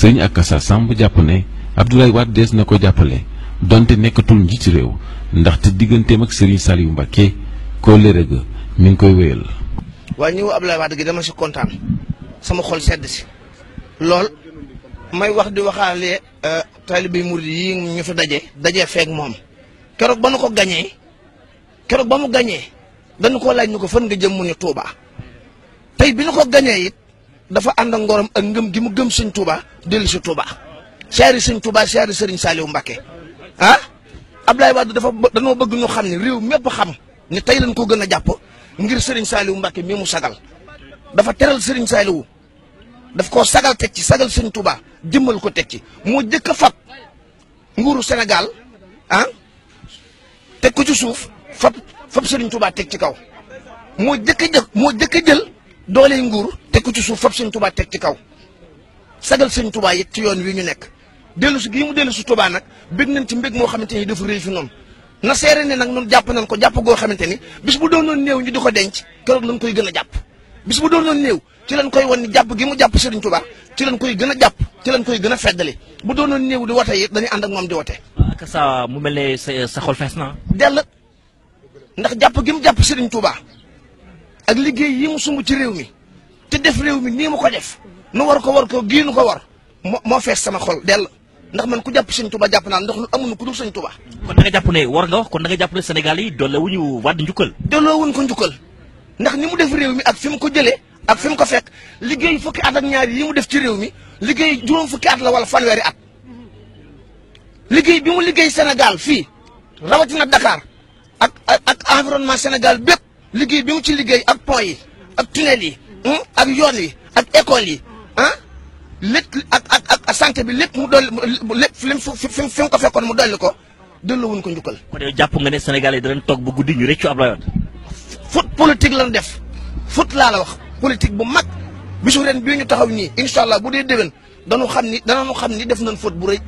sëriñ Akassa Samb jàpp ne Abdoulaye Wade dees na ko jàppale donte nekkatul njiiti réew ndaxte digganteem ak sëriñ Saliou Mbacké kóllëre ga mi ngi koy wéyal. waaye ñëw Abdoulaye Wade gi dama si kontaan sama xol sedd si lool may wax di waxaale taalibe murid yi ñu fi daje feek moom keroog ba nu ko gañee keroog ba mu gañee dañu ko laaj ñu ko fan nga jëm mu ne Touba tey bi ñu ko gañee it dafa ànd ak ngorom ak ngëm gi mu gëm sëñ Touba dellu si Touba siyaari sëñ Touba siyaari sëriñ Saliou Mbacké ah Abdoulaye Wade dañoo bëgg ñu xam ne réew mépp xam ne tey lañ ko gën a jàpp ngir sëriñ Saliou Mbacké mi mu sagal dafa teral sëriñ Saliou daf koo sagal teg ci sagal sëñ Touba jëmmal ko teg ci moo jëkk a fab nguuru Sénégal ah teg ko ci suuf fab sëriñ Touba teg ci kaw moo jëkk a jël doole nguur teg ko ci suuf fab sëñ Touba teg ci kaw sagal sëñ Touba yit ci yoon wi ñu nekk dellu si gii mu dellu si Touba nag bég nañ ci mbég moo xamante ni dafa réy fi noonu na seere ne nag noonu jàpp nañ ko jàpp goo xamante ni bis bu doonoon néew ñu di ko denc keroog lañ koy gën a jàpp bis bu doonoon néew ci lañ koy wan ni jàpp gi mu jàpp Serigne Touba ci lañ koy gën a jàpp ci lañ koy gën a feddali bu doonoon néew di wote yi dañuy ànd ak moom di wote. Akassa mu mel ne sa xol fees na. dell ndax jàpp gi mu jàpp Serigne Touba ak liggéey yi mu sumb ci réew mi te def réew mi nii mu ko def nu war ko gii nu ko war moo fees sama xol dell ndax man ku jàpp Serigne Touba jàpp naa ndax lu amuñu ku dul Serigne Touba. kon da nga jàpp ne war nga wax kon da nga jàpp ne Sénégal yi dollewuñu Wade njukkal. delloowuñ ko njukkal ndax ni mu def réew mi ak fi mu ko jëlee ak fi mu ko fekk liggéey fukki at ak ñaar yi mu def ci réew mi liggéey juróom fukki at la wala fanweeri at liggéey bi mu liggéey Sénégal fii rawatina Dakar ak environnement Sénégal bépp liggéey bi mu ci liggéey ak pont yi ak tunnel yi ak yoon yi ak école yi lépp ak santé bi lépp mu dolli lépp fi mu ko fekkoon mu dolli ko delloowuñ ko njukkal. kon yow jàpp nga ne Sénégal yi danañ toog ba guddi ñu rëccu Abdoulaye Wade. foot politique lañ def foot laa la wax politique bu mag bisu ren bii ñu taxaw nii incha allah bu dee déwén danañu xam ni def nañ foot bu rëy.